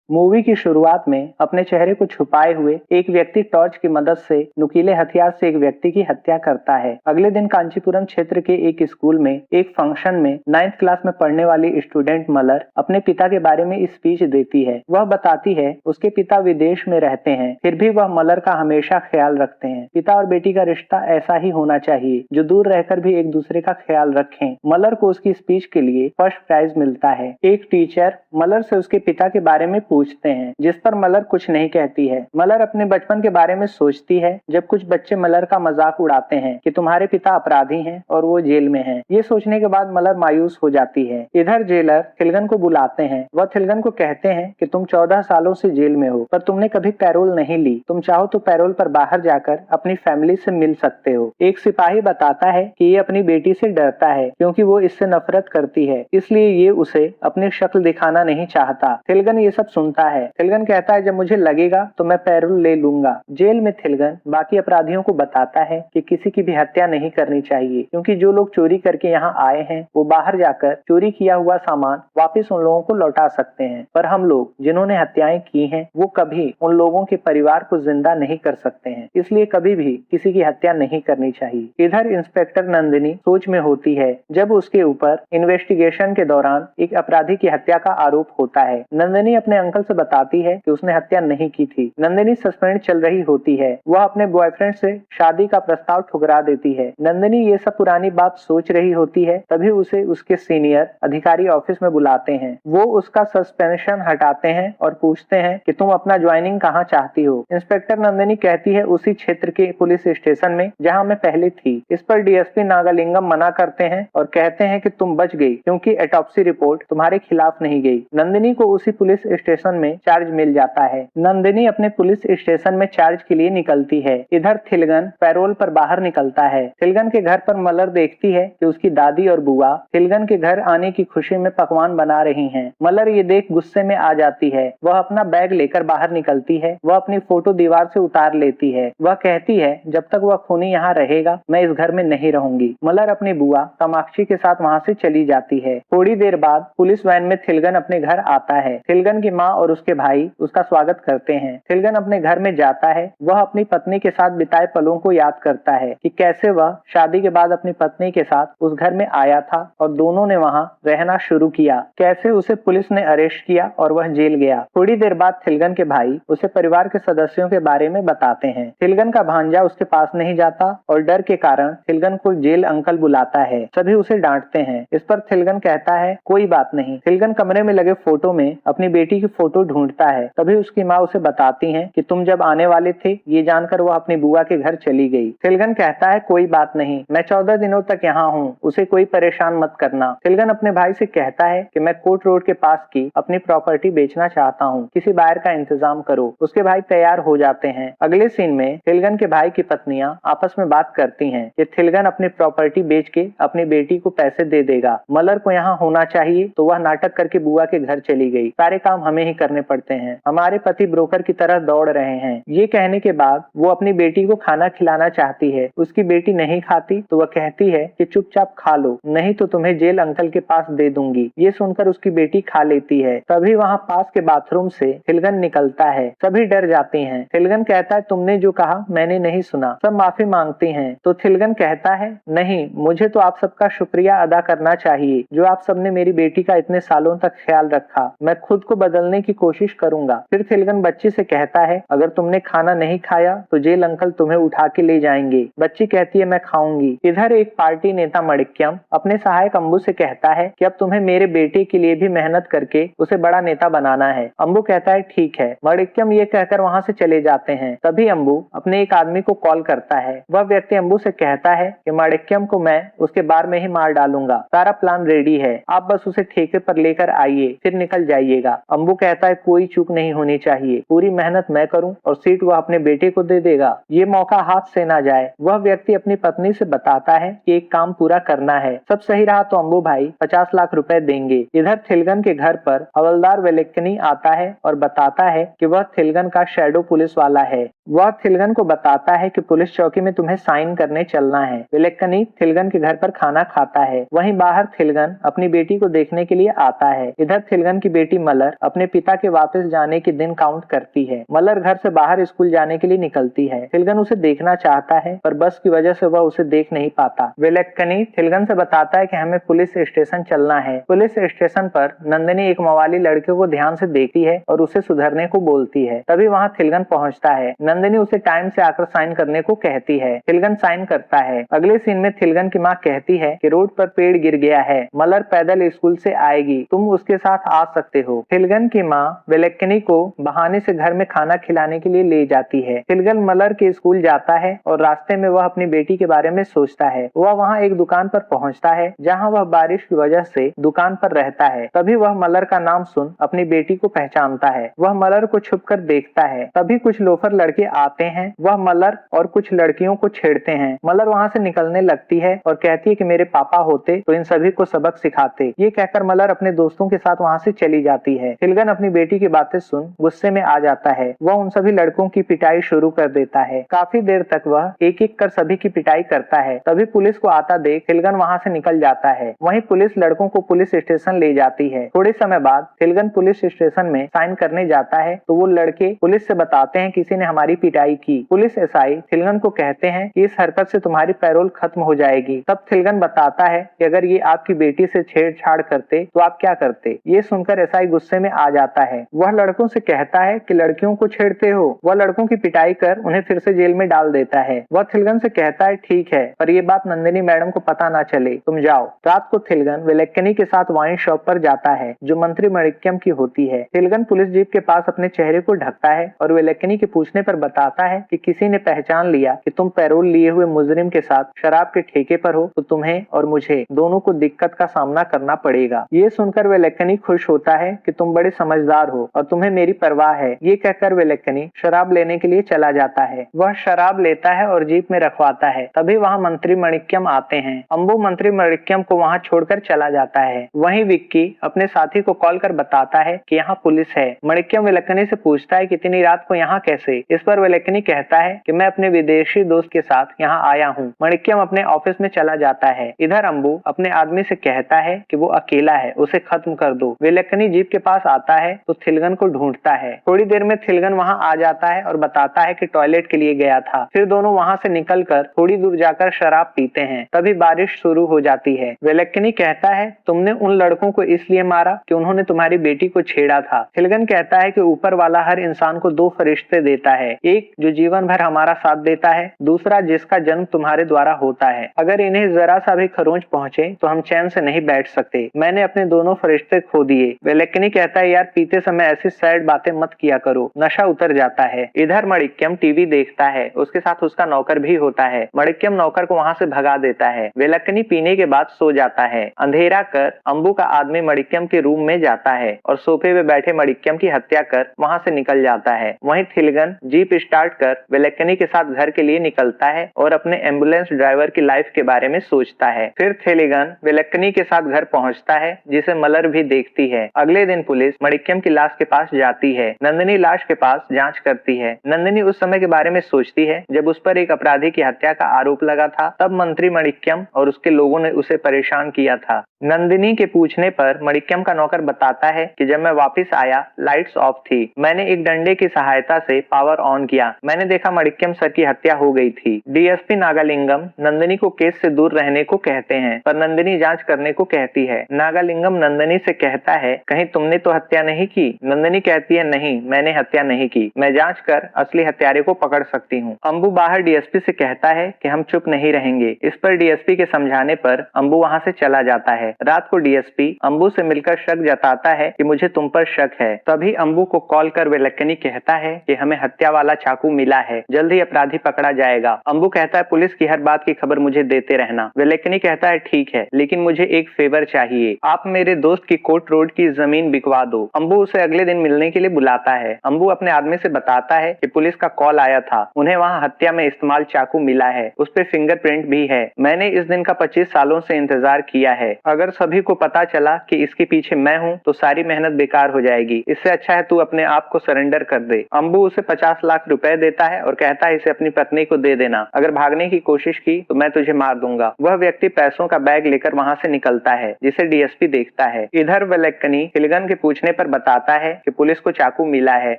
Movie की शुरुआत में अपने चेहरे को छुपाए हुए एक व्यक्ति टॉर्च की मदद से नुकीले हथियार से एक व्यक्ति की हत्या करता है। अगले दिन कांचीपुरम क्षेत्र के एक स्कूल में एक फंक्शन में 9th क्लास में पढ़ने वाली स्टूडेंट मलर अपने पिता के बारे में स्पीच देती है। वह बताती है उसके पिता विदेश में रहते हैं, फिर भी वह मलर का हमेशा ख्याल रखते हैं। पिता और बेटी का रिश्ता ऐसा ही होना चाहिए जो दूर रहकर भी एक दूसरे का ख्याल रखें। मलर को उसकी स्पीच के लिए फर्स्ट प्राइज मिलता है। एक टीचर मलर से उसके पिता के बारे में पूछते हैं, जिस पर मलर कुछ नहीं कहती है। मलर अपने बचपन के बारे में सोचती है जब कुछ बच्चे मलर का मजाक उड़ाते हैं कि तुम्हारे पिता अपराधी हैं और वो जेल में हैं। ये सोचने के बाद मलर मायूस हो जाती है। इधर जेलर थिलगन को बुलाते हैं। वह थिलगन को कहते हैं कि तुम 14 सालों से जेल में हो, पर तुमने कभी पैरोल नहीं ली। तुम चाहो तो पैरोल पर बाहर जाकर अपनी फैमिली से मिल सकते हो। एक सिपाही बताता है कि ये अपनी बेटी से डरता है क्योंकि वो इससे नफरत करती है, इसलिए ये उसे अपनी शक्ल दिखाना नहीं चाहता। थिलगन ये सब सुनता है। थिलगन कहता है जब मुझे लगेगा तो मैं पैरोल ले लूंगा। जेल में थिलगन बाकी अपराधियों को बताता है कि किसी की भी हत्या नहीं करनी चाहिए, क्योंकि जो लोग चोरी करके यहाँ आए हैं वो बाहर जाकर चोरी किया हुआ सामान वापस उन लोगों को लौटा सकते हैं, पर हम लोग जिन्होंने हत्याएं की हैं वो कभी उन लोगों के परिवार को जिंदा नहीं कर सकते हैं, इसलिए कभी भी किसी की हत्या नहीं करनी चाहिए। इधर इंस्पेक्टर नंदिनी सोच में होती है जब उसके ऊपर इन्वेस्टिगेशन के दौरान एक अपराधी की हत्या का आरोप होता है। नंदिनी अपने अंकल से बताती है कि उसने हत्या नहीं की थी। नंदिनी सस्पेंड चल रही होती है। वह अपने बॉयफ्रेंड से शादी का प्रस्ताव ठुकरा देती है। नंदिनी ये सब पुरानी बात सोच रही होती है, तभी उसे उसके सीनियर अधिकारी ऑफिस में बुलाते हैं। वो उसका सस्पेंशन हटाते हैं और पूछते हैं कि तुम अपना ज्वाइनिंग कहाँ चाहती हो। इंस्पेक्टर नंदिनी कहती है उसी क्षेत्र के पुलिस स्टेशन में जहाँ मैं पहले थी। इस पर डीएसपी नागालिंगम मना करते हैं और कहते हैं कि तुम बच गई क्योंकि ऑटोप्सी रिपोर्ट तुम्हारे खिलाफ नहीं गई। नंदिनी को उसी पुलिस स्टेशन में चार्ज मिल जाता है। नंदिनी अपने पुलिस स्टेशन में चार्ज के लिए निकलती है। इधर थिलगन पैरोल पर बाहर निकलता है। थिलगन के घर पर मलर देखती है कि उसकी दादी और बुआ थिलगन के घर आने की खुशी में पकवान बना रही हैं। मलर ये देख गुस्से में आ जाती है। वह अपना बैग लेकर बाहर निकलती है। वह अपनी फोटो दीवार से उतार लेती है। वह कहती है जब तक वह खूनी यहाँ रहेगा मैं इस घर में नहीं रहूंगी। मलर अपनी बुआ कामाक्षी के साथ वहाँ से चली जाती है। थोड़ी देर बाद पुलिस वैन में थिलगन अपने घर आता है। थिलगन की माँ और उसके भाई उसका स्वागत करते हैं। थिलगन अपने घर में जाता है। वह अपनी पत्नी के साथ बिताए पलों को याद करता है कि कैसे वह शादी के बाद अपनी पत्नी के साथ उस घर में आया था और दोनों ने वहाँ रहना शुरू किया। कैसे उसे पुलिस ने अरेस्ट किया और वह जेल गया। थोड़ी देर बाद थिलगन के भाई उसे परिवार के सदस्यों के बारे में बताते हैं। थिलगन का भांजा उसके पास नहीं जाता और डर के कारण थिलगन को जेल अंकल बुलाता है। सभी उसे डांटते हैं। इस पर थिलगन कहता है कोई बात नहीं। थिलगन कमरे में लगे फोटो में अपनी बेटी की फोटो ढूंढता है। तभी उसकी माँ उसे बताती है कि तुम जब आने वाले थे ये जानकर वह अपनी बुआ के घर चली गई। थिलगन कहता है कोई बात नहीं, मैं 14 दिनों तक यहाँ हूँ, उसे कोई परेशान मत करना। थिलगन अपने भाई से कहता है कि मैं कोर्ट रोड के पास की अपनी प्रॉपर्टी बेचना चाहता हूँ, किसी बायर का इंतजाम करो। उसके भाई तैयार हो जाते हैं। अगले सीन में थिलगन के भाई की पत्नियां आपस में बात करती हैं कि थिलगन अपनी प्रॉपर्टी बेच के अपनी बेटी को पैसे दे देगा। मलर को यहाँ होना चाहिए तो वह नाटक करके बुआ के घर चली गई। सारे काम हमें ही करने पड़ते हैं, हमारे पति ब्रोकर की तरह दौड़ रहे हैं। ये कहने के बाद वो अपनी बेटी को खाना खिलाना चाहती है। उसकी बेटी नहीं खाती तो वह कहती है कि चुपचाप खा लो, नहीं तो तुम्हें जेल अंकल के पास दे दूंगी। ये सुनकर उसकी बेटी खा लेती है। तभी वहाँ पास के बाथरूम से थिलगन निकलता है। सभी डर जाती हैं। थिलगन कहता है तुमने जो कहा मैंने नहीं सुना। सब माफी मांगती हैं तो थिलगन कहता है नहीं, मुझे तो आप सबका शुक्रिया अदा करना चाहिए जो आप सबने मेरी बेटी का इतने सालों तक ख्याल रखा। मैं खुद को बदलने की कोशिश करूंगा। फिर थिलगन बच्ची से कहता है अगर तुमने खाना नहीं खाया तो जेल अंकल तुम्हें उठा के ले जाएंगे। बच्ची कहती है मैं खाऊंगी। इधर एक पार्टी नेता मणिक्यम अपने सहायक अम्बू से कहता है कि अब तुम्हें मेरे बेटे के लिए भी मेहनत करके उसे बड़ा नेता बनाना है। अम्बू कहता है ठीक है। मणिक्यम ये कहकर वहाँ से चले जाते हैं। तभी अम्बू अपने एक आदमी को कॉल करता है। वह व्यक्ति अम्बू से कहता है कि मणिक्यम को मैं उसके बार में ही मार डालूंगा, सारा प्लान रेडी है, आप बस उसे ठेके पर लेकर आइए फिर निकल जाइएगा। अम्बू कहता है कोई चूक नहीं होनी चाहिए, पूरी मेहनत मैं करूं और सीट वह अपने बेटे को दे देगा, ये मौका हाथ से ना जाए। वह व्यक्ति अपनी पत्नी से बताता है कि एक काम पूरा करना है, सब सही रहा तो अम्बू भाई 50 लाख रुपए देंगे। इधर थिलगन के घर पर हवलदार वेलेक्कनी आता है और बताता है कि वह थिलगन का शैडो पुलिस वाला है। वह थिलगन को बताता है कि पुलिस चौकी में तुम्हें साइन करने चलना है। वेलेक्कनी थिलगन के घर पर खाना खाता है। वहीं बाहर थिलगन अपनी बेटी को देखने के लिए आता है। इधर थिलगन की बेटी मलर अपने पिता के वापस जाने के दिन काउंट करती है। मलर घर से बाहर स्कूल जाने के लिए निकलती है। थिलगन उसे देखना चाहता है पर बस की वजह से वह उसे देख नहीं पाता। वेलेक्कनी थिलगन से बताता है कि हमें पुलिस स्टेशन चलना है। पुलिस स्टेशन पर नंदिनी एक मवाली लड़के को ध्यान से देखती है और उसे सुधरने को बोलती है। तभी वहां थिलगन पहुंचता है। नंदिनी उसे टाइम से आकर साइन करने को कहती है। थिलगन साइन करता है। अगले सीन में थिलगन की माँ कहती है कि रोड पर पेड़ गिर गया है, मलर पैदल स्कूल से आएगी, तुम उसके साथ आ सकते हो। थिलगन की माँ वेलेक्कनी को बहाने से घर में खाना खिलाने के लिए ले जाती है। थिलगन मलर के स्कूल जाता है और रास्ते में वह अपनी बेटी के बारे में सोचता है। वह वहाँ एक दुकान पर पहुँचता है जहाँ वह बारिश की वजह से दुकान पर रहता है। तभी वह मलर का नाम सुन अपनी बेटी को पहचानता है। वह मलर को छुपकर देखता है। तभी कुछ लोफर लड़के आते हैं। वह मलर और कुछ लड़कियों को छेड़ते हैं। मलर वहाँ से निकलने लगती है और कहती है कि मेरे पापा होते तो इन सभी को सबक सिखाते। ये कहकर मलर अपने दोस्तों के साथ वहाँ से चली जाती है। थिलगन अपनी बेटी की बातें सुन गुस्से में आ जाता है। वह उन सभी लड़कों की पिटाई शुरू कर देता है। काफी देर तक वह एक एक कर सभी की पिटाई करता है। तभी पुलिस को आता देख थिलगन वहाँ से निकल जाता है। वहीं पुलिस लड़कों को पुलिस स्टेशन ले जाती है। थोड़े समय बाद थिलगन पुलिस स्टेशन में साइन करने जाता है तो वो लड़के पुलिस से बताते हैं किसी ने हमारी पिटाई की। पुलिस एसआई थिलगन को कहते हैं कि इस हरकत से तुम्हारी पैरोल खत्म हो जाएगी। तब थिलगन बताता है कि अगर ये आपकी बेटी से छेड़छाड़ करते तो आप क्या करते। ये सुनकर एसआई गुस्से में आ जाता है। वह लड़कों से कहता है कि लड़कियों को छेड़ते हो। वह लड़कों की पिटाई कर उन्हें फिर से जेल में डाल देता है। वह थिलगन से कहता है ठीक है, पर ये बात नंदिनी मैडम को पता ना चले, तुम जाओ। रात को थिलगन वेलेक्कनी के साथ वाइन शॉप पर जाता है जो मंत्री मणिक्यम की होती है। थिलगन पुलिस जीप के पास अपने चेहरे को ढकता है और वेलेक्कनी के पूछने पर बताता है कि किसी ने पहचान लिया कि तुम पैरोल लिए हुए मुजरिम के साथ शराब के ठेके पर हो तो तुम्हें और मुझे दोनों को दिक्कत का सामना करना पड़ेगा। ये सुनकर वेलेक्कनी खुश होता है कि तुम बड़े समझदार हो और तुम्हें मेरी परवाह है। ये कहकर वेलेक्कनी शराब लेने के लिए चला जाता है। वह शराब लेता है और जीप में रखवाता है। तभी वहाँ मंत्री मणिक्यम आते हैं। अंबु मंत्री मणिक्यम को वहाँ छोड़कर चला जाता है। वहीं विक्की अपने साथी को कॉल कर बताता है कि यहाँ पुलिस है। मणिक्यम वेलेक्कनी से पूछता है कि इतनी रात को यहाँ कैसे। इस पर वेलेक्कनी कहता है कि मैं अपने विदेशी दोस्त के साथ यहाँ आया हूँ। मणिक्यम अपने ऑफिस में चला जाता है। इधर अंबु अपने आदमी से कहता है कि वो अकेला है, उसे खत्म कर दो। वेलेक्कनी जीप के पास आता है तो थिलगन को ढूंढता है। थोड़ी देर में थिलगन वहाँ आ जाता है और बताता है कि टॉयलेट के लिए गया था। फिर दोनों वहाँ से निकलकर थोड़ी दूर जाकर शराब पीते हैं। तभी बारिश शुरू हो जाती है। वेलेक्कनी कहता है तुमने उन लड़कों को इसलिए मारा कि उन्होंने तुम्हारी बेटी को छेड़ा था। थिलगन कहता है कि ऊपर वाला हर इंसान को दो फरिश्ते देता है, एक जो जीवन भर हमारा साथ देता है, दूसरा जिसका जन्म तुम्हारे द्वारा होता है। अगर इन्हें जरा सा भी खरोंच पहुंचे तो हम चैन से नहीं बैठ सकते। मैंने अपने दोनों फरिश्ते खो दिए। वेलेक्कनी कहता है यार पीते समय ऐसी सैड बातें मत किया करो, नशा उतर जाता है। इधर मणिक्यम टीवी देखता है। उसके साथ उसका नौकर भी होता है। मणिक्यम नौकर को वहां से भगा देता है। वेलेक्कनी पीने के बाद सो जाता है। अंधेरा कर अंबु का आदमी मणिक्यम के रूम में जाता है और सोफे पे बैठे मणिक्यम की हत्या कर वहां से निकल जाता है। वहीं थिलगन जीप स्टार्ट कर वेलेक्कनी के साथ घर के लिए निकलता है और अपने एम्बुलेंस ड्राइवर की लाइफ के बारे में सोचता है। फिर थिलगन वेलेक्कनी के साथ घर पहुंचता है जिसे मलर भी देखती है। अगले दिन पुलिस मणिक्यम की लाश के पास जाती है। नंदिनी लाश के पास जांच करती है। नंदिनी उस समय के बारे में सोचती है जब उस पर एक अपराधी की हत्या का आरोप लगा था। तब मंत्री मणिक्यम और उसके लोगों ने उसे परेशान किया था। नंदिनी के पूछने पर मणिक्यम का नौकर बताता है कि जब मैं वापस आया लाइट्स ऑफ थी। मैंने एक डंडे की सहायता से पावर ऑन किया। मैंने देखा मणिक्यम सर की हत्या हो गई थी। डीएसपी नागालिंगम नंदिनी को केस से दूर रहने को कहते हैं पर नंदिनी जांच करने को कहती है। नागालिंगम नंदिनी से कहता है कहीं तुमने तो हत्या नहीं की। नंदिनी कहती है नहीं, मैंने हत्या नहीं की। मैं जांच कर असली हत्यारे को पकड़ सकती हूँ। अंबु बाहर डीएसपी से कहता है कि हम चुप नहीं रहेंगे। इस पर डीएसपी के समझाने पर अंबु वहां से चला जाता है। रात को डीएसपी अंबु से मिलकर शक जताता है कि मुझे तुम पर शक है। तभी अंबु को कॉल कर वेलेक्कनी कहता है कि हमें हत्या वाला चाकू मिला है, जल्द ही अपराधी पकड़ा जाएगा। अंबु कहता है पुलिस की हर बात की खबर मुझे देते रहना। वेलेक्कनी कहता है ठीक है, लेकिन मुझे एक फेवर चाहिए, आप मेरे दोस्त की कोर्ट रोड की जमीन बिकवा दो। अंबु उसे अगले दिन मिलने के लिए बुलाता है। अंबु अपने आदमी से बताता है कि पुलिस का कॉल आया था, उन्हें वहाँ हत्या में इस्तेमाल चाकू मिला है, उस पे फिंगरप्रिंट भी है। मैंने इस दिन का 25 सालों से इंतजार किया है। अगर अगर सभी को पता चला कि इसके पीछे मैं हूँ तो सारी मेहनत बेकार हो जाएगी। इससे अच्छा है तू अपने आप को सरेंडर कर दे। अंबू उसे 50 लाख रुपए देता है और कहता है इसे अपनी पत्नी को दे देना, अगर भागने की कोशिश की तो मैं तुझे मार दूंगा। वह व्यक्ति पैसों का बैग लेकर वहां से निकलता है, जिसे डीएसपी देखता है। इधर वेलक्कनी थिलगन के पूछने पर बताता है कि पुलिस को चाकू मिला है,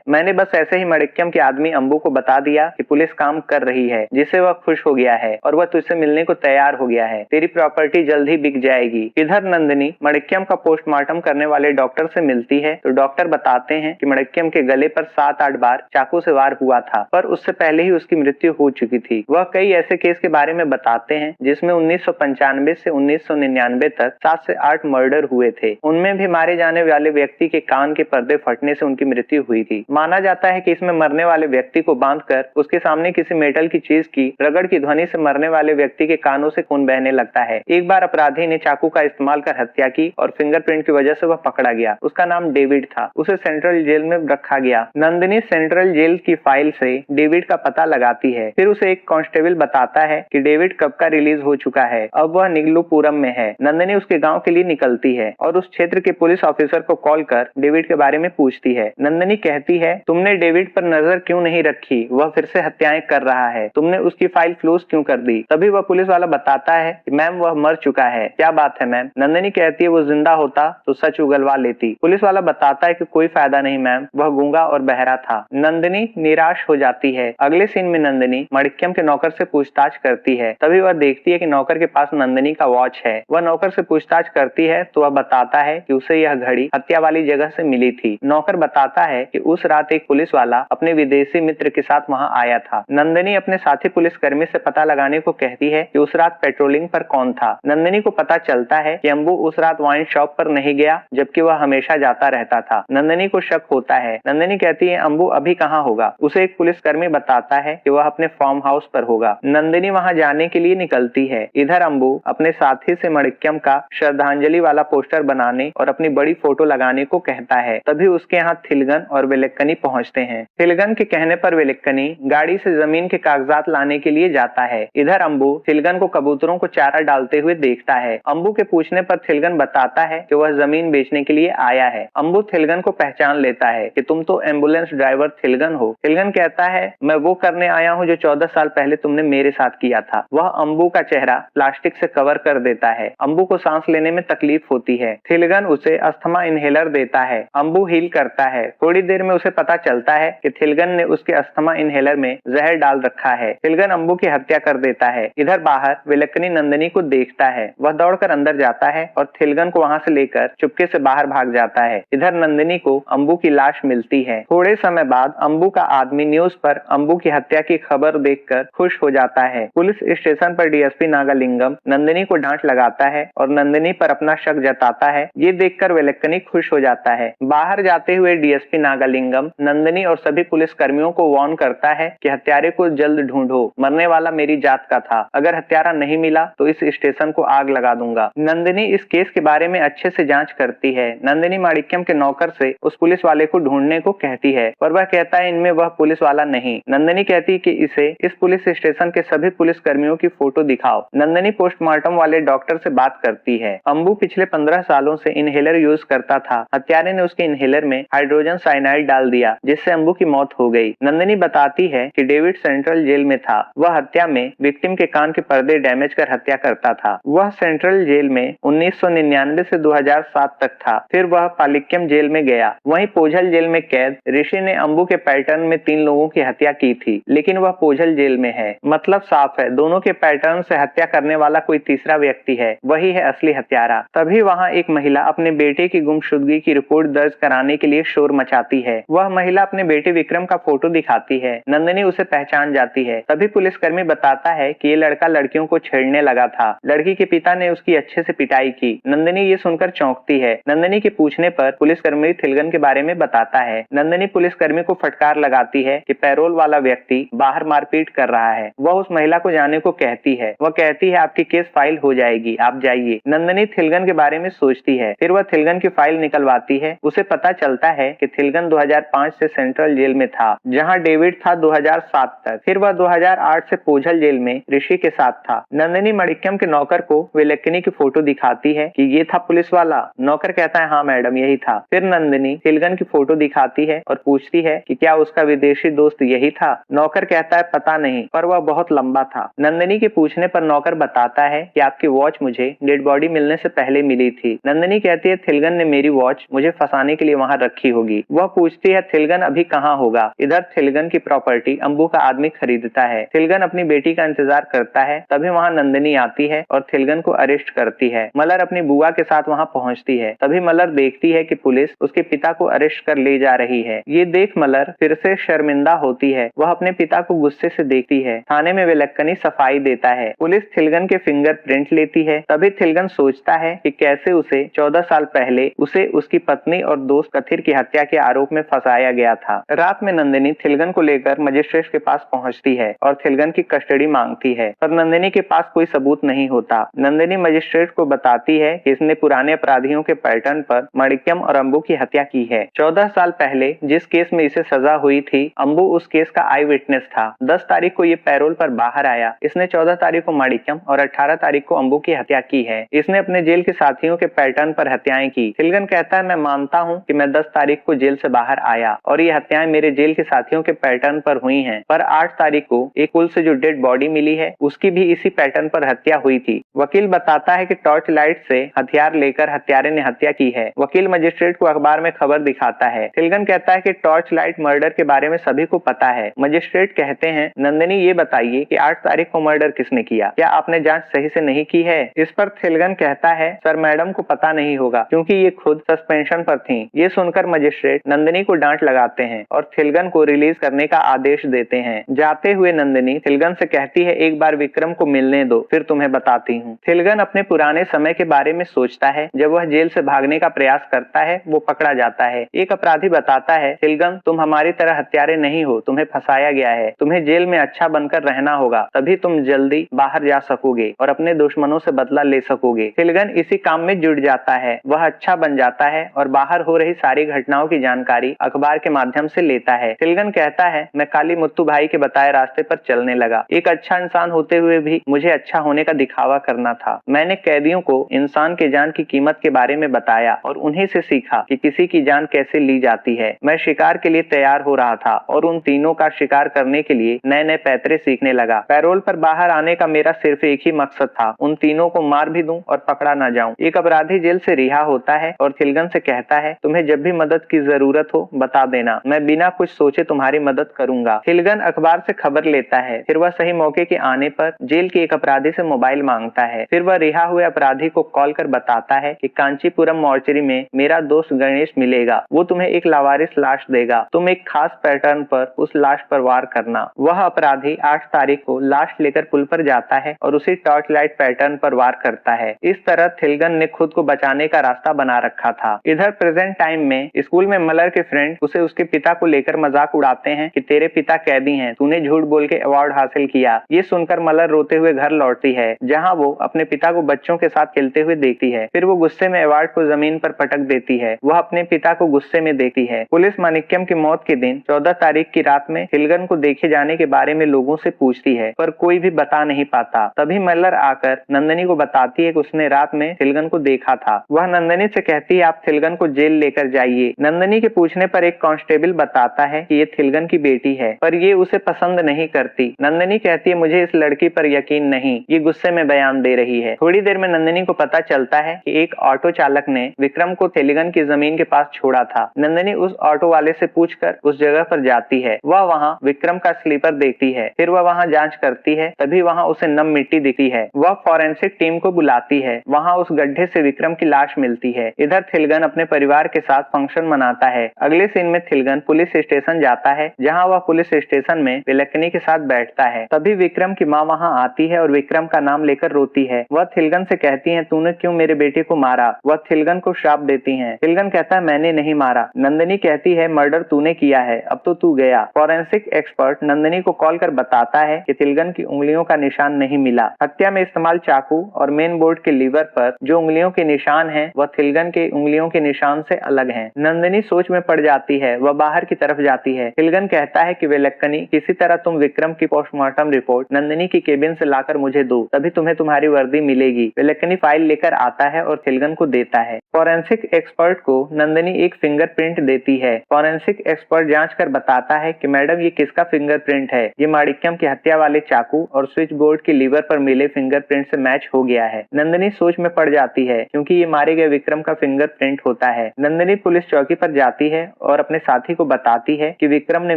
मैंने बस ऐसे ही मणिक्यम के आदमी अंबू को बता दिया कि पुलिस काम कर रही है, जिससे वह खुश हो गया है और वह तुझसे मिलने को तैयार हो गया है। तेरी प्रॉपर्टी जल्द ही बिक जाएगी। इधर नंदिनी मणिक्यम का पोस्टमार्टम करने वाले डॉक्टर से मिलती है तो डॉक्टर बताते हैं कि मणिक्यम के गले पर 7-8 बार चाकू से वार हुआ था, पर उससे पहले ही उसकी मृत्यु हो चुकी थी। वह कई ऐसे केस के बारे में बताते हैं जिसमें 1995 से 1999 तक 7 से 8 मर्डर हुए थे। उनमें भी मारे जाने वाले व्यक्ति के कान के पर्दे फटने से उनकी मृत्यु हुई थी। माना जाता है कि इसमें मरने वाले व्यक्ति को बांधकर उसके सामने किसी मेटल की चीज की रगड़ की ध्वनि से मरने वाले व्यक्ति के कानों से खून बहने लगता है। एक बार अपराधी ने चाकू का इस्तेमाल कर हत्या की और फिंगरप्रिंट की वजह से वह पकड़ा गया। उसका नाम डेविड था। उसे सेंट्रल जेल में रखा गया। नंदिनी सेंट्रल जेल की फाइल से डेविड का पता लगाती है। फिर उसे एक कांस्टेबल बताता है कि डेविड कब का रिलीज हो चुका है, अब वह निगलूपुरम में है। नंदिनी उसके गांव के लिए निकलती है और उस क्षेत्र के पुलिस ऑफिसर को कॉल कर डेविड के बारे में पूछती है। नंदिनी कहती है, तुमने डेविड पर नजर क्यों नहीं रखी, वह फिर से हत्याएं कर रहा है, तुमने उसकी फाइल क्लोज क्यों कर दी। तभी वह पुलिस वाला बताता है कि मैम वह मर चुका है। क्या बात है मैम। नंदिनी कहती है वो जिंदा होता तो सच उगलवा लेती। पुलिस वाला बताता है कि कोई फायदा नहीं मैम, वह गूंगा और बहरा था। नंदिनी निराश हो जाती है। अगले सीन में नंदिनी मणिक्यम के नौकर से पूछताछ करती है। तभी वह देखती है कि नौकर के पास नंदिनी का वॉच है। वह नौकर से पूछताछ करती है तो वह बताता है कि उसे यह घड़ी हत्या वाली जगह से मिली थी। नौकर बताता है कि उस रात एक पुलिस वाला अपने विदेशी मित्र के साथ वहां आया था। नंदिनी अपने साथी पुलिसकर्मी से पता लगाने को कहती है कि उस रात पेट्रोलिंग पर कौन था। नंदिनी को पता चलता है कि अंबू उस रात वाइन शॉप पर नहीं गया, जबकि वह हमेशा जाता रहता था। नंदिनी को शक होता है। नंदिनी कहती है अंबू अभी कहाँ होगा। उसे एक पुलिसकर्मी बताता है कि वह अपने फार्म हाउस पर होगा। नंदिनी वहां जाने के लिए निकलती है। इधर अंबू अपने साथी से मणिक्यम का श्रद्धांजलि वाला पोस्टर बनाने और अपनी बड़ी फोटो लगाने को कहता है। तभी उसके यहाँ थिलगन और वेलक्कनी पहुंचते हैं। थिलगन के कहने पर वेलक्कनी गाड़ी से जमीन के कागजात लाने के लिए जाता है। इधर अंबू थिलगन को कबूतरों को चारा डालते हुए देखता है। अंबू के पूछने पर थिलगन बताता है कि वह जमीन बेचने के लिए आया है। अंबू थिलगन को पहचान लेता है कि तुम तो एम्बुलेंस ड्राइवर थिलगन हो। थिलगन कहता है मैं वो करने आया हूँ जो 14 साल पहले तुमने मेरे साथ किया था। वह अंबू का चेहरा प्लास्टिक से कवर कर देता है। अंबू को सांस लेने में तकलीफ होती है। थिलगन उसे अस्थमा इनहेलर देता है। अंबू हील करता है। थोड़ी देर में उसे पता चलता है कि थिलगन ने उसके अस्थमा इनहेलर में जहर डाल रखा है। थिलगन अंबू की हत्या कर देता है। इधर बाहर वेलक्कनी नंदिनी को देखता है। वह दौड़कर अंदर जाता है और थिलगन को वहां से लेकर चुपके से बाहर भाग जाता है। इधर नंदिनी को अंबू की लाश मिलती है। थोड़े समय बाद अंबू का आदमी न्यूज पर अंबू की हत्या की खबर देखकर खुश हो जाता है। पुलिस स्टेशन पर डीएसपी नागालिंगम नंदिनी को डांट लगाता है और नंदिनी पर अपना शक जताता है। ये देखकर वेलक्कनी खुश हो जाता है। बाहर जाते हुए डीएसपी नागालिंगम नंदिनी और सभी पुलिस कर्मियों को वार्न करता है कि हत्यारे को जल्द ढूंढो, मरने वाला मेरी जात का था, अगर हत्यारा नहीं मिला तो इस स्टेशन को आग लगा दूंगा। नंदिनी इस केस के बारे में अच्छे से जांच करती है। नंदिनी माणिक्यम के नौकर से उस पुलिस वाले को ढूंढने को कहती है, पर वह कहता है इनमें वह पुलिस वाला नहीं। नंदिनी कहती है कि इसे इस पुलिस स्टेशन के सभी पुलिस कर्मियों की फोटो दिखाओ। नंदिनी पोस्टमार्टम वाले डॉक्टर से बात करती है। अंबू पिछले 15 सालों से इनहेलर यूज करता था। हत्यारे ने उसके इनहेलर में हाइड्रोजन साइनाइड डाल दिया, जिससे अंबू की मौत हो गई। नंदिनी बताती है कि डेविड सेंट्रल जेल में था। वह हत्या में विक्टिम के कान के पर्दे डैमेज कर हत्या करता था। वह सेंट्रल जेल में 1999 से 2007 तक था। फिर वह पालिक्यम जेल में गया। वहीं पोझल जेल में कैद ऋषि ने अंबू के पैटर्न में 3 लोगों की हत्या की थी, लेकिन वह पोझल जेल में है। मतलब साफ है, दोनों के पैटर्न से हत्या करने वाला कोई तीसरा व्यक्ति है, वही है असली हत्यारा। तभी वहां एक महिला अपने बेटे की गुमशुदगी की रिपोर्ट दर्ज कराने के लिए शोर मचाती है। वह महिला अपने बेटे विक्रम का फोटो दिखाती है। नंदिनी उसे पहचान जाती है। तभी पुलिसकर्मी बताता है कि ये लड़का लड़कियों को छेड़ने लगा था। लड़की के पिता ने उसकी अच्छे से पिटाई की। नंदिनी ये सुनकर चौंकती है। नंदिनी के पूछने पर पुलिसकर्मी थिलगन के बारे में बताता है। नंदिनी पुलिसकर्मी को फटकार लगाती है कि पैरोल वाला व्यक्ति बाहर मारपीट कर रहा है। वह उस महिला को जाने को कहती है। वह कहती है आपकी केस फाइल हो जाएगी, आप जाइए। नंदिनी थिलगन के बारे में सोचती है। फिर वह थिलगन की फाइल निकलवाती है। उसे पता चलता है कि थिलगन 2005 से सेंट्रल जेल में था, जहां डेविड था 2007 तक। फिर वह 2008 से पोझल जेल में ऋषि के साथ था। नंदिनी माणिक्यम के नौकर को वेलक्कनी की फोटो दिखाती है कि ये था पुलिस वाला। नौकर कहता है हाँ मैडम यही था। फिर नंदिनी थिलगन की फोटो दिखाती है और पूछती है कि क्या उसका विदेशी दोस्त यही था। नौकर कहता है पता नहीं, पर वह बहुत लंबा था। नंदिनी के पूछने पर नौकर बताता है कि आपकी वॉच मुझे डेड बॉडी मिलने से पहले मिली थी। नंदिनी कहती है थिलगन ने मेरी वॉच मुझे फंसाने के लिए वहां रखी होगी। वह पूछती है थिलगन अभी कहाँ होगा। इधर थिलगन की प्रॉपर्टी अंबू का आदमी खरीदता है। थिलगन अपनी बेटी का इंतजार करता है, तभी वहां नंदिनी आती है और थिलगन को अरेस्ट करती है। मलर अपनी बुआ के साथ वहां पहुंचती है, तभी मलर देखती है कि पुलिस उसके पिता को अरेस्ट कर ले जा रही है। ये देख मलर फिर से शर्मिंदा होती है। वह अपने पिता को गुस्से से देखती है। थाने में विलक्कनी सफाई देता है। पुलिस थिलगन के फिंगरप्रिंट लेती है। तभी थिलगन सोचता है कि कैसे उसे 14 साल पहले उसे उसकी पत्नी और दोस्त कथिर की हत्या के आरोप में फंसाया गया था। रात में नंदिनी थिलगन को लेकर मजिस्ट्रेट के पास पहुंचती है और थिलगन की कस्टडी मांगती है, पर नंदिनी के पास कोई सबूत नहीं होता। नंदिनी मजिस्ट्रेट को बताती है कि इसने पुराने अपराधियों के पैटर्न पर मणिक्यम और अंबू की हत्या की है। 14 साल पहले जिस केस में इसे सजा हुई थी, अंबू उस केस का आई विटनेस था। 10 तारीख को ये पैरोल पर बाहर आया। इसने 14 तारीख को मणिक्यम और 18 तारीख को अंबू की हत्या की है। इसने अपने जेल के साथियों के पैटर्न पर हत्याएं की। थिलगन कहता है मैं मानता हूँ कि मैं 10 तारीख को जेल से बाहर आया और ये हत्याएं मेरे जेल के साथियों के पैटर्न पर हुई हैं, पर 8 तारीख को एक पुल से जो डेड बॉडी मिली है उसकी भी इसी पैटर्न पर हत्या हुई थी। वकील बताता है कि टॉर्च लाइट से हथियार लेकर हत्यारे ने हत्या की है। वकील मजिस्ट्रेट को अखबार में खबर दिखाता है। थिलगन कहता है कि टॉर्च लाइट मर्डर के बारे में सभी को पता है। मजिस्ट्रेट कहते हैं नंदिनी ये बताइए कि 8 तारीख को मर्डर किसने किया, क्या आपने जांच सही से नहीं की है। इस पर थिलगन कहता है सर मैडम को पता नहीं होगा क्योंकि ये खुद सस्पेंशन पर थी। ये सुनकर मजिस्ट्रेट नंदिनी को डांट लगाते हैं और थिलगन को रिलीज करने का आदेश देते हैं। जाते हुए नंदिनी थिलगन से कहती है एक बार विक्रम को मिलने दो फिर तुम्हें बताती हूँ। थिलगन अपने पुराने समय के बारे में सोचता है। जब वह जेल से भागने का प्रयास करता है वो पकड़ा जाता है। एक अपराधी बताता है थिलगन तुम हमारी तरह हत्यारे नहीं हो, तुम्हें फंसाया गया है। तुम्हें जेल में अच्छा बनकर रहना होगा, तभी तुम जल्दी बाहर जा सकोगे और अपने दुश्मनों से बदला ले सकोगे। थिलगन इसी काम में जुट जाता है। वह अच्छा बन जाता है और बाहर हो रही सारी घटनाओं की जानकारी अखबार के माध्यम से लेता है। थिलगन कहता है मैं काली मुत्तू भाई के बताए रास्ते पर चलने लगा। एक अच्छा इंसान होते हुए भी मुझे अच्छा होने का दिखावा करना था। मैंने कैदियों को इंसान के जान की कीमत के बारे में बताया और उन्हीं से सीखा कि किसी की जान कैसे ली जाती है। मैं शिकार के लिए तैयार हो रहा था और उन तीनों का शिकार करने के लिए नए नए पैतरे सीखने लगा। पैरोल पर बाहर आने का मेरा सिर्फ एक ही मकसद था, उन तीनों को मार भी दूं और पकड़ा ना जाऊं। एक अपराधी जेल से रिहा होता है और थिलगन से कहता है तुम्हें जब भी मदद की जरूरत हो बता देना, मैं बिना कुछ सोचे तुम्हारी मदद करूंगा। थिलगन अखबार से खबर लेता है। फिर वह सही मौके के आने पर जेल के एक अपराधी से मोबाइल मांगता है। फिर वह रिहा हुए अपराधी को कॉल कर बताता है कि कांचीपुरम मॉर्चरी में मेरा दोस्त गणेश मिलेगा, वो तुम्हें एक लावारिस लाश देगा, तुम एक खास पैटर्न पर उस लाश पर वार करना। वह अपराधी 8 तारीख को लाश लेकर पुल पर जाता है और उसी टॉर्च लाइट पैटर्न पर वार करता है। इस तरह थिलगन ने खुद को बचाने का रास्ता बना रखा था। इधर प्रेजेंट टाइम में स्कूल में मलर के फ्रेंड उसे उसके पिता को लेकर मजाक उड़ाते हैं कि तेरे पिता कैदी हैं, तूने झूठ बोल के अवार्ड हासिल किया। ये सुनकर मलर रोते हुए घर लौटती है, जहाँ वो अपने पिता को बच्चों के साथ खेलते हुए देखती है। फिर वो गुस्से में अवार्ड को जमीन पर पटक देती है। वह अपने पिता को गुस्से में देखती है। पुलिस माणिक्यम की मौत के दिन 14 तारीख की रात में थिलगन को देखे जाने के बारे में लोगों से पूछती है, पर कोई भी बता नहीं पाता। तभी मल्लर आकर नंदिनी को बताती है कि उसने रात में थिलगन को देखा था। वह नंदिनी से कहती है आप थिलगन को जेल लेकर जाइए। नंदिनी के पूछने पर एक कांस्टेबल बताता है कि ये थिलगन की बेटी है, पर ये उसे पसंद नहीं करती। नंदिनी कहती है मुझे इस लड़की पर यकीन नहीं, ये गुस्से में बयान दे रही है। थोड़ी देर में नंदिनी को पता चलता है कि एक ऑटो चालक ने विक्रम को थिलगन की जमीन के पास छोड़ा था। नंदिनी उस ऑटो वाले से पूछकर उस जगह पर जाती है। वह वहाँ विक्रम का स्लीपर देखती है। फिर वह वहाँ जांच करती है, तभी वहाँ उसे नम मिट्टी दिखती है। वह फॉरेंसिक टीम को बुलाती है। वहाँ उस गड्ढे से विक्रम की लाश मिलती है। इधर थिलगन अपने परिवार के साथ फंक्शन मनाता है। अगले सीन में थिलगन पुलिस स्टेशन जाता है, जहाँ वह पुलिस स्टेशन में विलक्कनी के साथ बैठता है। तभी विक्रम की माँ वहाँ आती है और विक्रम का नाम लेकर रोती है। वह थिलगन से कहती है तूने क्यों मेरे बेटे को मारा। वह थिलगन को श्राप देती है। थिलगन कहता है मैंने नहीं मारा। नंदिनी कहती है मर्डर तूने किया है, अब तो तू गया। फॉरेंसिक एक्सपर्ट नंदिनी को कॉल कर बताता है कि थिलगन की उंगलियों का निशान नहीं मिला। हत्या में इस्तेमाल चाकू और मेन बोर्ड के लीवर पर जो उंगलियों के निशान हैं, वह थिलगन के उंगलियों के निशान से अलग हैं। नंदिनी सोच में पड़ जाती है। वह बाहर की तरफ जाती है। थिलगन कहता है कि विलक्कनी किसी तरह तुम विक्रम की पोस्टमार्टम रिपोर्ट नंदिनी की केबिन से लाकर मुझे दो, तभी तुम्हें तुम्हारी वर्दी मिलेगी। विलक्कनी विलेकनी फाइल लेकर आता है और थिलगन को देता है। फॉरेंसिक एक्सपर्ट को नंदिनी एक फिंगरप्रिंट देती है। फॉरेंसिक एक्सपर्ट जांच कर बताता है कि मैडम ये किसका फिंगरप्रिंट है, ये माणिक्यम की हत्या वाले चाकू और स्विच बोर्ड के लीवर पर मिले फिंगरप्रिंट से मैच हो गया है। नंदिनी सोच में पड़ जाती है क्योंकि ये मारे गए विक्रम का फिंगरप्रिंट होता है। नंदिनी पुलिस चौकी पर जाती है और अपने साथी को बताती है कि विक्रम ने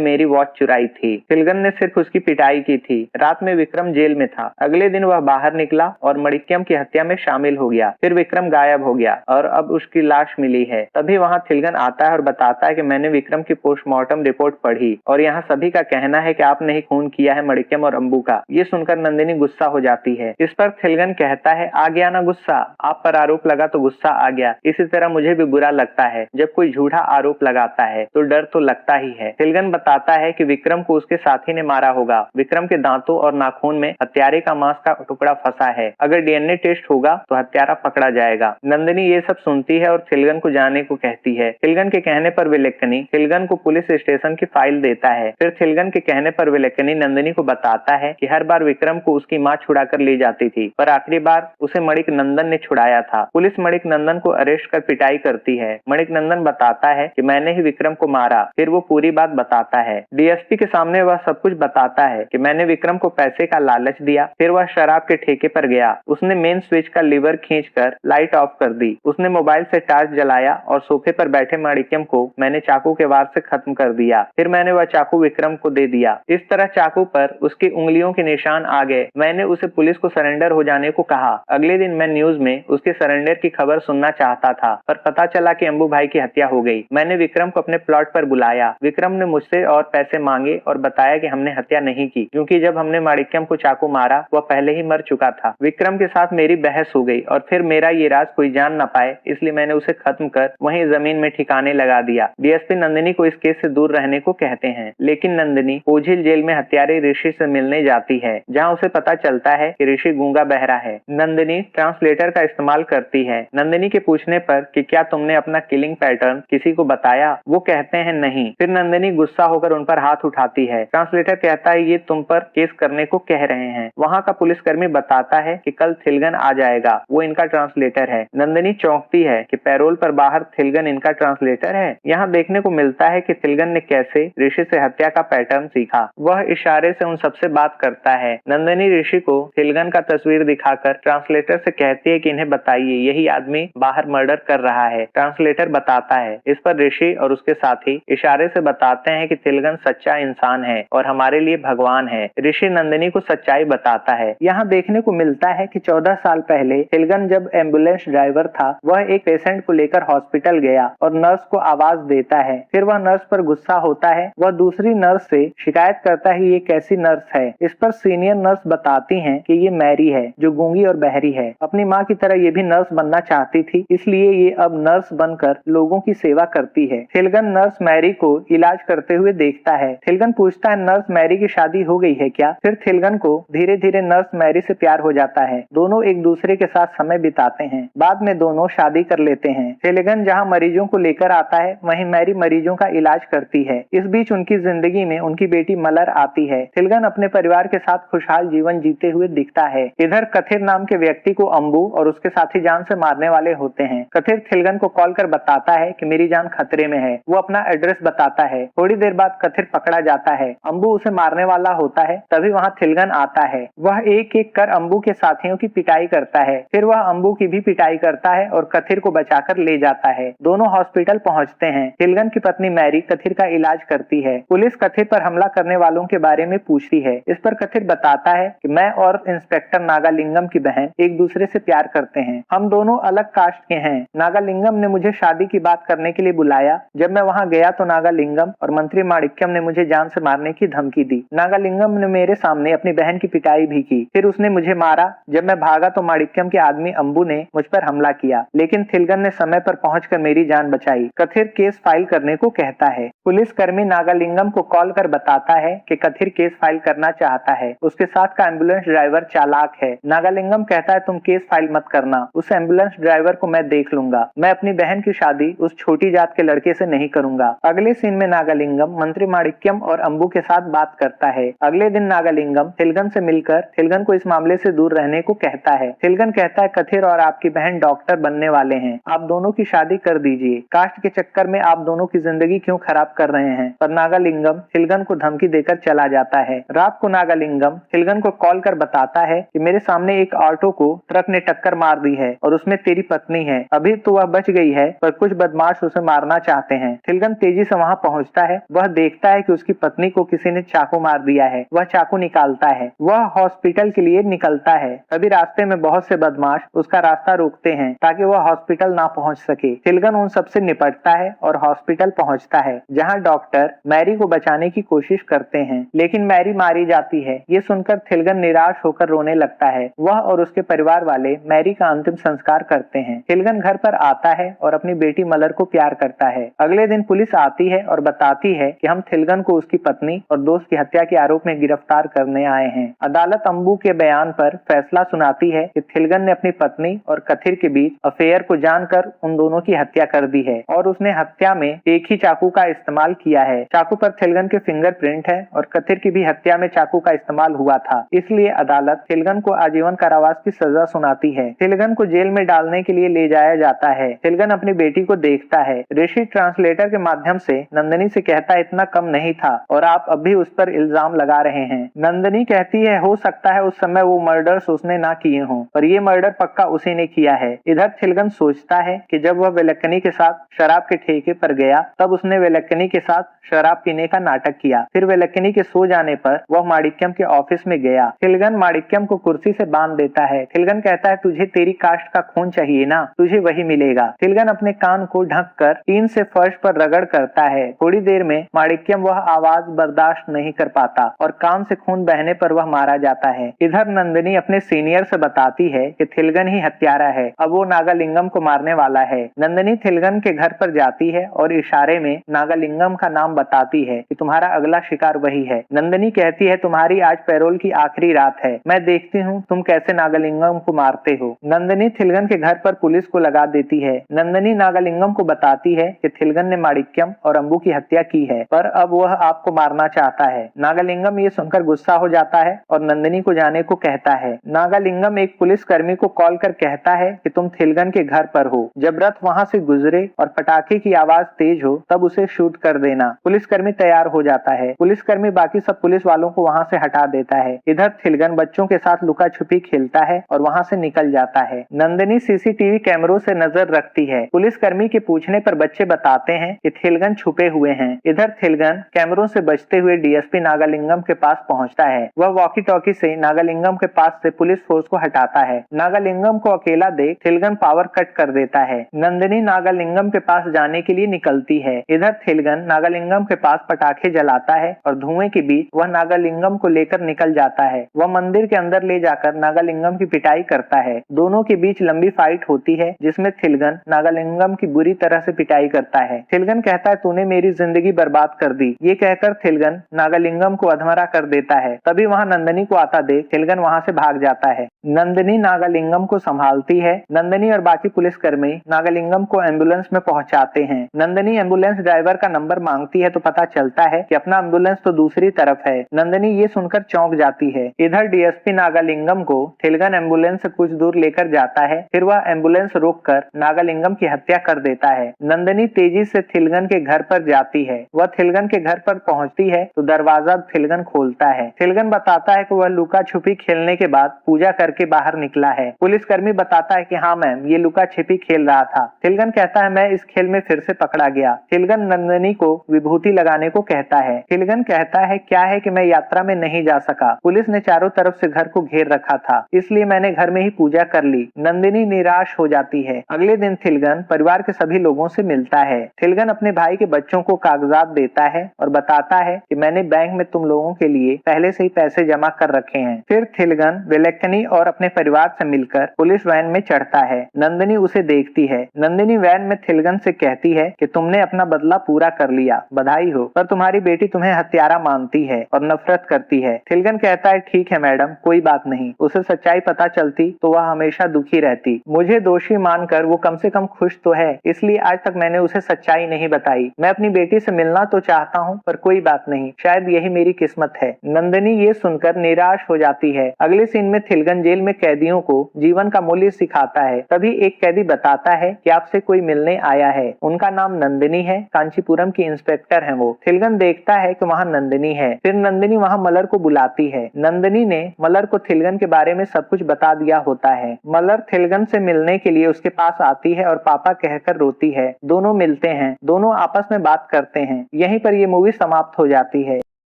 मेरी वॉच चुराई थी। थिलगन ने सिर्फ उसकी पिटाई की थी। रात में विक्रम जेल में था। अगले दिन वह बाहर निकला और माणिक्यम की हत्या में शामिल हो गया। फिर विक्रम गायब हो गया और अब उसकी लाश मिली है। तभी वहां थिलगन आता है और बताता है कि मैंने विक्रम की पोस्टमार्टम रिपोर्ट पढ़ी और यहाँ सभी का कहना है कि आपने ही खून किया है माणिक्यम और अंबू का। ये सुनकर नंदिनी गुस्सा हो जाती है। इस पर थिलगन कहता है, आ गया ना गुस्सा, आप पर आरोप लगा तो गुस्सा आ गया। इसी तरह मुझे भी बुरा लगता है जब कोई झूठा आरोप लगाता है तो डर तो लगता ही है। थिलगन बताता है कि विक्रम को उसके साथी ने मारा होगा। विक्रम के दांतों और नाखून में हत्यारे का मांस का टुकड़ा फंसा है। अगर डीएनए टेस्ट होगा तो हत्यारा पकड़ा जाएगा। नंदिनी ये सब सुनती है और थिलगन को जाने को कहती है। थिलगन के कहने पर विलेकनी थिलगन को पुलिस स्टेशन की फाइल देता है। फिर थिलगन के कहने पर विलेकनी नंदिनी को बताता है कि हर बार विक्रम को उसकी माँ छुड़ा कर ले जाती थी, पर आखिरी बार उसे मणिक नंदन ने छुड़ाया था। पुलिस मणिक नंदन को अरेस्ट कर पिटाई करती है। मणिक नंदन बताता है कि मैंने ही विक्रम को मारा। फिर वो पूरी बात बताता है। डीएसपी के सामने वह सब कुछ बताता है कि मैंने विक्रम को पैसे का लालच दिया। फिर वह शराब के ठेके पर गया। उसने मेन स्विच का लीवर खींचकर लाइट ऑफ कर दी। उसने मोबाइल से टार्च जलाया और सोफे पर बैठे माणिक्यम को मैंने चाकू के वार से खत्म कर दिया। फिर मैंने वह चाकू विक्रम को दे दिया। इस तरह चाकू पर उसकी उंगलियों के निशान आ गए। मैंने उसे पुलिस को सरेंडर हो जाने को कहा। अगले दिन मैं न्यूज में उसके सरेंडर की खबर सुनना चाहता था, पर पता चला कि अंबू भाई की हत्या हो गई। मैंने विक्रम को अपने प्लॉट पर बुलाया। विक्रम ने मुझसे और पैसे मांगे और बताया कि हमने हत्या नहीं की, क्योंकि जब हमने माणिक्यम को चाकू मारा वह पहले ही मर चुका था। विक्रम के साथ मेरी बहस हो गई और फिर मेरा ये राज कोई जान न पाए, इसलिए मैंने उसे खत्म कर वहीं जमीन में ठिकाने लगा दिया। डीएसपी नंदिनी को इस केस से दूर रहने को कहते हैं, लेकिन नंदिनी ओझिल जेल में हत्यारे ऋषि से मिलने जाती है, जहां उसे पता चलता है कि ऋषि गूंगा बहरा है। नंदिनी ट्रांसलेटर का इस्तेमाल करती है। नंदिनी के पूछने पर कि क्या तुमने अपना किलिंग पैटर्न किसी को बताया, वो कहते हैं नहीं। फिर नंदिनी गुस्सा होकर उन पर हाथ उठाती है। ट्रांसलेटर कहता है ये तुम पर केस करने को कह रहे हैं। वहाँ का पुलिसकर्मी बताता है कि कल थिलगन आ जाएगा, वो इनका ट्रांसलेटर है। नंदिनी चौंकती है कि पैरोल पर बाहर थिलगन इनका ट्रांसलेटर है। यहाँ देखने को मिलता है कि थिलगन ने कैसे ऋषि से हत्या का पैटर्न सीखा। वह इशारे से उन सबसे बात करता है। नंदिनी ऋषि को थिलगन का तस्वीर दिखाकर ट्रांसलेटर से कहती है कि इन्हें बताइए यही आदमी बाहर मर्डर कर रहा है। ट्रांसलेटर बताता है। इस पर ऋषि और उसके साथी इशारे से बताते हैं कि थिलगन सच्चा इंसान है और हमारे लिए भगवान है। ऋषि नंदिनी को सच्चाई बताता है। यहाँ देखने को मिलता है कि 14 साल पहले थिलगन जब एम्बुलेंस ड्राइवर था, वह एक पेशेंट को लेकर हॉस्पिटल गया और नर्स को आवाज देता है। फिर वह नर्स पर गुस्सा होता है। वह दूसरी नर्स से शिकायत करता है ये कैसी नर्स है। इस पर सीनियर नर्स बताती हैं कि ये मैरी है जो गूंगी और बहरी है। अपनी माँ की तरह ये भी नर्स बनना चाहती थी, इसलिए ये अब नर्स बनकर लोगों की सेवा करती है। थिलगन नर्स मैरी को इलाज करते हुए देखता है। थिलगन पूछता है नर्स मैरी की शादी हो गई है क्या। फिर थिलगन को धीरे धीरे नर्स मैरी से प्यार हो जाता है। दोनों एक दूसरे के साथ समय बिताते हैं। बाद में दोनों शादी कर लेते हैं। थिलगन जहाँ मरीजों को लेकर आता है, वहीं मैरी मरीजों का इलाज करती है। इस बीच उनकी जिंदगी में उनकी बेटी मलर आती है। थिलगन अपने परिवार के साथ खुशहाल जीवन जीते हुए दिखता है। इधर कथिर नाम के व्यक्ति को अंबू और उसके साथी जान से मारने वाले होते हैं। कथिर थिलगन को कॉल कर बताता है कि मेरी जान खतरे में है। वो अपना एड्रेस बताता है। थोड़ी देर बाद कथिर पकड़ा जाता है। अंबू उसे मारने वाला होता है। तभी वहाँ थिलगन आता है। वह एक एक कर अंबू के साथियों की पिटाई करता है। फिर वह अंबू की भी पिटाई करता है और कथिर को बचाकर ले जाता है। दोनों हॉस्पिटल पहुँचते हैं। थिलगन की पत्नी मैरी कथिर का इलाज करती है। पुलिस कथिर पर हमला करने वालों के बारे में पूछती है। इस पर कथिर बताता है कि मैं और इंस्पेक्टर नागालिंगम की बहन एक दूसरे से प्यार करते हैं। हम दोनों अलग कास्ट के हैं। नागालिंगम ने मुझे शादी की बात करने के लिए बुलाया। जब मैं वहां गया तो नागालिंगम और मंत्री माणिक्यम ने मुझे जान से मारने की धमकी दी। नागालिंगम ने मेरे सामने अपनी बहन की पिटाई भी की। फिर उसने मुझे मारा। जब मैं भागा तो माणिक्यम के आदमी अंबू ने मुझ पर हमला किया, लेकिन थिलगन ने समय पर पहुंचकर मेरी जान बचाई। कथिर केस फाइल करने को कहता है। पुलिसकर्मी नागालिंगम को कॉल कर बताता है कि कथिर केस फाइल करना चाहता है। उसके साथ का एम्बुलेंस ड्राइवर चालाक है। नागालिंगम कहता है तुम केस फाइल मत करना, उस एम्बुलेंस ड्राइवर को मैं देख लूंगा। मैं अपनी बहन की शादी उस छोटी जात के लड़के से नहीं करूंगा। अगले सीन में नागालिंगम मंत्री माणिक्यम और अंबू के साथ बात करता है। अगले दिन नागालिंगम थिलगन से मिलकर थिलगन को इस मामले से दूर रहने को कहता है। थिलगन कहता है कथिर और आपकी बहन डॉक्टर बनने वाले हैं, आप दोनों की शादी कर दीजिए। कास्ट के चक्कर में आप दोनों की जिंदगी क्यों खराब कर रहे हैं? पर नागालिंगम थिलगन को धमकी देकर चला जाता है। रात को नागालिंगम थिलगन को कॉल कर बताता है कि मेरे सामने एक ऑटो को ट्रक ने टक्कर मार दी है और उसमें तेरी पत्नी है। अभी तो वह बच गई है पर कुछ बदमाश उसे मारना चाहते हैं। थिलगन तेजी से वहां पहुंचता है। वह देखता है कि उसकी पत्नी को किसी ने चाकू मार दिया है। वह चाकू निकालता है। वह हॉस्पिटल के लिए निकलता है। तभी रास्ते में बहुत से बदमाश उसका रास्ता रोकते हैं ताकि वह हॉस्पिटल ना पहुंच सके। थिलगन उन सबसे निपटता है और हॉस्पिटल पहुंचता है जहां डॉक्टर मैरी को बचाने की कोशिश करते हैं, लेकिन मैरी मारी जाती है। ये सुनकर थिलगन निराश होकर रोने लगता है। वह और उसके परिवार वाले मैरी का अंतिम संस्कार करते हैं। थिलगन घर पर आता है और अपनी बेटी मलर को प्यार करता है। अगले दिन पुलिस आती है और बताती है कि हम थिलगन को उसकी पत्नी और दोस्त की हत्या के आरोप में गिरफ्तार करने आए हैं। अदालत अंबू के बयान पर फैसला सुनाती है कि थिलगन ने अपनी पत्नी और कथिर के बीच अफेयर को जानकर उन दोनों की हत्या कर दी है और उसने हत्या में एक ही चाकू का इस्तेमाल किया है। चाकू पर थिलगन के फिंगरप्रिंट है और कथिर की भी हत्या में चाकू का इस्तेमाल हुआ था। इसलिए अदालत थिलगन को आजीवन कारावास की सजा सुनाती है। थिलगन को जेल में डालने के लिए ले जाया जाता है। थिलगन अपनी बेटी को देखता है। ऋषि ट्रांसलेटर के माध्यम से नंदिनी से कहता है इतना कम नहीं था और आप अब भी उस पर इल्जाम लगा रहे हैं। नंदिनी कहती है हो सकता है उस समय वो मर्डर्स उसने ना किए हों, पर ये मर्डर पक्का उसी ने किया है। इधर थिलगन सोचता है कि जब वह वेलक्कनी के साथ शराब के ठेके पर गया तब उसने वेलक्कनी के साथ शराब पीने का नाटक किया। फिर वेलक्कनी के सो जाने पर वह माणिक्यम के ऑफिस में गया। थिलगन माणिक्यम को कुर्सी से बांध देता है। थिलगन कहता है तुझे तेरी कास्ट का खून चाहिए ना, तुझे वही मिलेगा। थिलगन अपने कान को ढककर टीन से फर्श पर रगड़ करता है। थोड़ी देर में माणिक्यम वह आवाज बर्दाश्त नहीं कर पाता और कान से खून बहने पर वह मारा जाता है। इधर नंदिनी अपने सीनियर से बताती है कि थिलगन ही हत्यारा है, अब वो नागालिंगम को मारने वाला है। नंदिनी थिलगन के घर पर जाती है और इशारे में नागालिंगम का नाम बताती है कि तुम्हारा अगला शिकार वही है। नंदिनी कहती है तुम्हारी आज पैरोल की आखिरी रात है, मैं देखती हूँ तुम कैसे नागालिंगम को मारते हो। नंदिनी थिलगन के घर पर पुलिस को लगा देती है। नंदिनी नागालिंगम को बताती है कि थिलगन ने माणिक्यम और अंबू की हत्या की है, पर अब वह आपको मारना चाहता है। नागालिंगम ये सुनकर गुस्सा हो जाता है और नंदिनी को जाने को कहता है। नागालिंगम एक पुलिस कर्मी को कॉल कर कहता है कि तुम थिलगन के घर पर हो, जब रथ वहां से गुजरे और पटाखे की आवाज तेज हो तब उसे शूट कर देना। पुलिसकर्मी तैयार हो जाता है। पुलिसकर्मी बाकी सब पुलिस वालों को वहां से हटा देता है। इधर थिलगन बच्चों के साथ लुका छुपी खेलता है और वहां से निकल जाता है। नंदिनी सीसीटीवी कैमरों से नजर रखती है। पुलिसकर्मी के पूछने पर बच्चे बताते हैं कि थिलगन छुपे हुए हैं। इधर थिलगन कैमरों से बचते हुए डीएसपी नागालिंगम के पास पहुंचता है। वह वॉकी टॉकी से नागालिंगम के पास से पुलिस फोर्स को हटाता है। नागालिंगम को अकेला देख थिलगन पावर कट कर देता है। नंदिनी नागालिंगम के पास जाने के लिए निकलती है। इधर थिलगन नागालिंगम के पास पटाखे जलाता है और धुएं के बीच वह नागालिंगम को लेकर निकल जाता है। वह मंदिर के अंदर ले जाकर नागालिंगम की पिटाई करता है। दोनों के बीच लंबी फाइट होती है जिसमें थिलगन नागालिंगम की बुरी तरह से पिटाई करता है। थिलगन कहता है तूने मेरी जिंदगी बर्बाद कर दी। ये कहकर थिलगन नागालिंगम को अधमरा कर देता है। तभी वहां नंदिनी को आता देख थिलगन वहां से भाग जाता है। नंदिनी नागालिंगम को संभालती है। नंदिनी और बाकी पुलिसकर्मी नागालिंगम को एम्बुलेंस में पहुंचाते हैं। नंदिनी एम्बुलेंस ड्राइवर का नंबर मांगती है तो पता चलता है कि अपना एम्बुलेंस तो दूसरी तरफ है। नंदिनी ये सुनकर चौंक जाती है। इधर डीएसपी नागालिंगम को थिलगन एम्बुलेंस से कुछ दूर लेकर जाता है। फिर वह एम्बुलेंस रोककर नागालिंगम की हत्या कर देता है। नंदिनी तेजी से थिलगन के घर पर जाती है। वह थिलगन के घर पर पहुंचती है तो दरवाजा थिलगन खोलता है। थिलगन बताता है कि वह लुका छुपी खेलने के बाद पूजा करके बाहर निकला है। पुलिसकर्मी बताता है कि हाँ मैम, ये लुका छिपी खेल रहा था। थिलगन कहता है मैं इस खेल में फिर से पकड़ा गया। थिलगन नंदिनी को विभूति लगाने को कहता है। थिलगन कहता है क्या है कि मैं यात्रा में नहीं जा सका, पुलिस ने चारों तरफ से घर को घेर रखा था, इसलिए मैंने घर में ही पूजा कर ली। नंदिनी निराश हो जाती है। अगले दिन थिलगन परिवार के सभी लोगों से मिलता है। थिलगन अपने भाई के बच्चों को कागजात देता है और बताता है कि मैंने बैंक में तुम लोगों के लिए पहले से ही पैसे जमा कर रखे हैं। फिर थिलगन वेलक्कनी और अपने परिवार से मिलकर पुलिस वैन में चढ़ता है। नंदिनी उसे देखती है। नंदिनी वैन में थिलगन से कहती है कि तुमने अपना बदला पूरा कर लिया, बधाई हो, पर तुम्हारी बेटी तुम्हें हत्यारा मानती है और नफरत करती है। थिलगन कहता है ठीक है मैडम, कोई बात नहीं, उसे सच्चाई पता चलती तो वह हमेशा दुखी रहती। मुझे दोषी मानकर वो कम से कम खुश तो है, इसलिए आज तक मैंने उसे सच्चाई नहीं बताई। मैं अपनी बेटी से मिलना तो चाहता हूँ पर कोई बात नहीं, शायद यही मेरी किस्मत है। नंदिनी ये सुनकर निराश हो जाती है। अगले सीन में थिलगन जेल में कैद कैदियों को जीवन का मूल्य सिखाता है। तभी एक कैदी बताता है कि आपसे कोई मिलने आया है। उनका नाम नंदिनी है, कांचीपुरम की इंस्पेक्टर है वो। थिलगन देखता है कि वहाँ नंदिनी है। फिर नंदिनी वहाँ मलर को बुलाती है। नंदिनी ने मलर को थिलगन के बारे में सब कुछ बता दिया होता है। मलर थिलगन से मिलने के लिए उसके पास आती है और पापा कहकर रोती है। दोनों मिलते हैं, दोनों आपस में बात करते हैं। यहीं पर ये मूवी समाप्त हो जाती है।